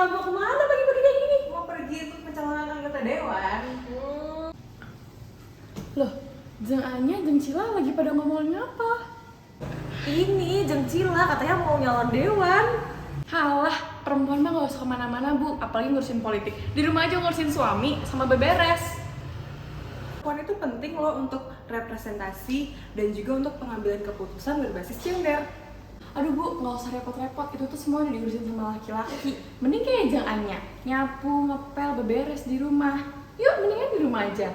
Mau kemana pagi-pagi kayak gini? Mau pergi untuk pencalonan anggota dewan. Loh, Jeng Anya, Jeng Cila lagi pada ngomongin apa? Ini Jeng Cila katanya mau nyalon dewan. Halah, perempuan mah gak usah kemana-mana bu, apalagi ngurusin politik. Di rumah aja ngurusin suami sama beberes. Perempuan itu penting loh untuk representasi dan juga untuk pengambilan keputusan berbasis gender. Aduh bu, gak usah repot-repot, itu tuh semua udah diurusin sama laki-laki. Mending kayak Jeng Anya, nyapu, ngepel, beberes di rumah. Yuk, mendingan di rumah aja.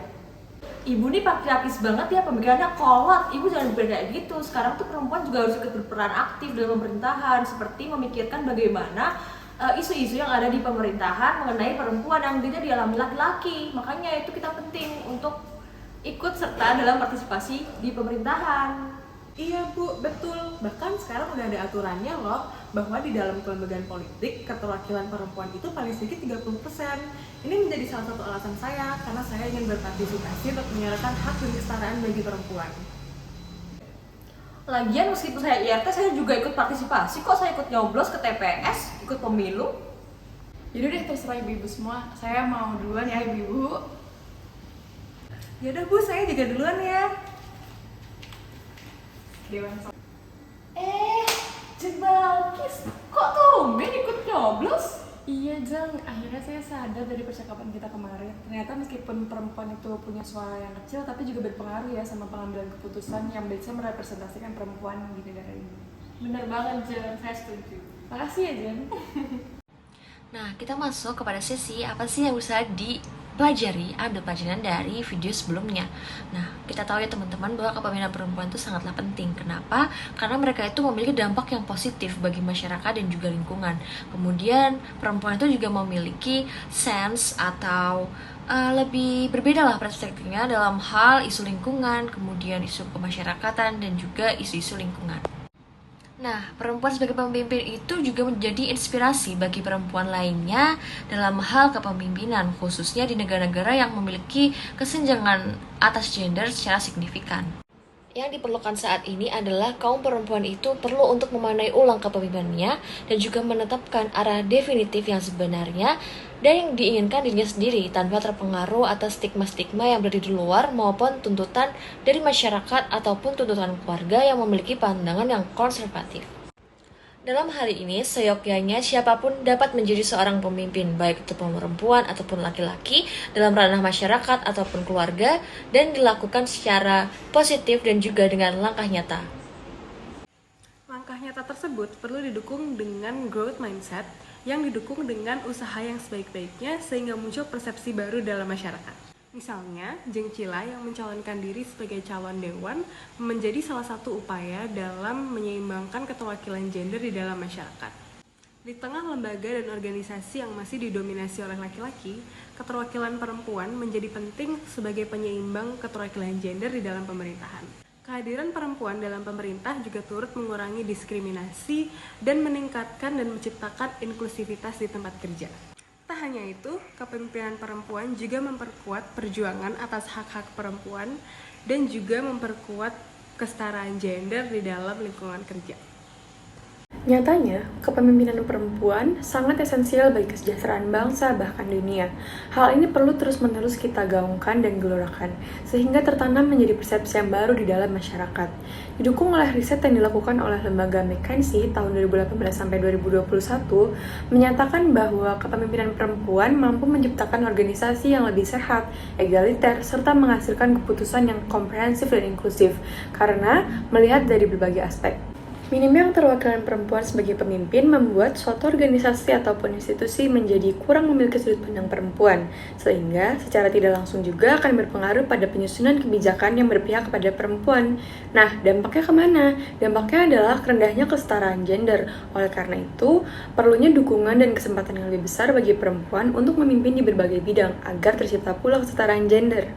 Ibu nih patriarkis banget ya, pemikirannya kolot. Ibu jangan kayak gitu. Sekarang tuh perempuan juga harus ikut berperan aktif dalam pemerintahan, seperti memikirkan bagaimana isu-isu yang ada di pemerintahan mengenai perempuan yang tidak dialami laki-laki. Makanya itu kita penting untuk ikut serta dalam partisipasi di pemerintahan. Iya Bu, betul. Bahkan sekarang udah ada aturannya loh, bahwa di dalam kelembagaan politik, keterwakilan perempuan itu paling sedikit 30%. Ini menjadi salah satu alasan saya, karena saya ingin berpartisipasi untuk menyuarakan hak dan kesetaraan bagi perempuan. Lagian meskipun saya IRT, saya juga ikut partisipasi kok. Saya ikut nyoblos ke TPS, ikut pemilu. Yaudah deh, terserah ibu-ibu semua. Saya mau duluan ya ibu-ibu. Yaudah Bu, saya juga duluan ya. Dewan Jeng Balkis, kok tumben ikut nyoblos? Iya Jeng, akhirnya saya sadar dari percakapan kita kemarin. Ternyata meskipun perempuan itu punya suara yang kecil, tapi juga berpengaruh ya sama pengambilan keputusan yang bisa merepresentasikan perempuan di negara ini. Bener banget Jeng, saya setuju. Makasih ya Jeng. Nah, kita masuk kepada sesi apa sih yang bisa dipelajari, ambil pelajaran dari video sebelumnya. Nah, kita tahu ya teman-teman bahwa kepemimpinan perempuan itu sangatlah penting. Kenapa? Karena mereka itu memiliki dampak yang positif bagi masyarakat dan juga lingkungan. Kemudian, perempuan itu juga memiliki sense atau lebih berbeda lah perspektifnya dalam hal isu lingkungan, kemudian isu kemasyarakatan, dan juga isu-isu lingkungan. Nah, perempuan sebagai pemimpin itu juga menjadi inspirasi bagi perempuan lainnya dalam hal kepemimpinan, khususnya di negara-negara yang memiliki kesenjangan atas gender secara signifikan. Yang diperlukan saat ini adalah kaum perempuan itu perlu untuk memanai ulang kepemimpinannya dan juga menetapkan arah definitif yang sebenarnya dan yang diinginkan dirinya sendiri tanpa terpengaruh atas stigma-stigma yang berada di luar maupun tuntutan dari masyarakat ataupun tuntutan keluarga yang memiliki pandangan yang konservatif. Dalam hal ini, seyogyanya siapapun dapat menjadi seorang pemimpin, baik itu perempuan ataupun laki-laki, dalam ranah masyarakat ataupun keluarga, dan dilakukan secara positif dan juga dengan langkah nyata. Langkah nyata tersebut perlu didukung dengan growth mindset yang didukung dengan usaha yang sebaik-baiknya sehingga muncul persepsi baru dalam masyarakat. Misalnya, Jeng Cila yang mencalonkan diri sebagai calon dewan menjadi salah satu upaya dalam menyeimbangkan keterwakilan gender di dalam masyarakat. Di tengah lembaga dan organisasi yang masih didominasi oleh laki-laki, keterwakilan perempuan menjadi penting sebagai penyeimbang keterwakilan gender di dalam pemerintahan. Kehadiran perempuan dalam pemerintah juga turut mengurangi diskriminasi dan meningkatkan dan menciptakan inklusivitas di tempat kerja. Tak hanya itu, kepemimpinan perempuan juga memperkuat perjuangan atas hak-hak perempuan dan juga memperkuat kesetaraan gender di dalam lingkungan kerja. Nyatanya, kepemimpinan perempuan sangat esensial bagi kesejahteraan bangsa bahkan dunia. Hal ini perlu terus-menerus kita gaungkan dan gelorakan, sehingga tertanam menjadi persepsi yang baru di dalam masyarakat. Didukung oleh riset yang dilakukan oleh lembaga McKinsey tahun 2018-2021, menyatakan bahwa kepemimpinan perempuan mampu menciptakan organisasi yang lebih sehat, egaliter, serta menghasilkan keputusan yang komprehensif dan inklusif, karena melihat dari berbagai aspek. Minimnya keterwakilan perempuan sebagai pemimpin membuat suatu organisasi ataupun institusi menjadi kurang memiliki sudut pandang perempuan, sehingga secara tidak langsung juga akan berpengaruh pada penyusunan kebijakan yang berpihak kepada perempuan. Nah, dampaknya kemana? Dampaknya adalah rendahnya kesetaraan gender. Oleh karena itu, perlunya dukungan dan kesempatan yang lebih besar bagi perempuan untuk memimpin di berbagai bidang agar tercipta pula kesetaraan gender.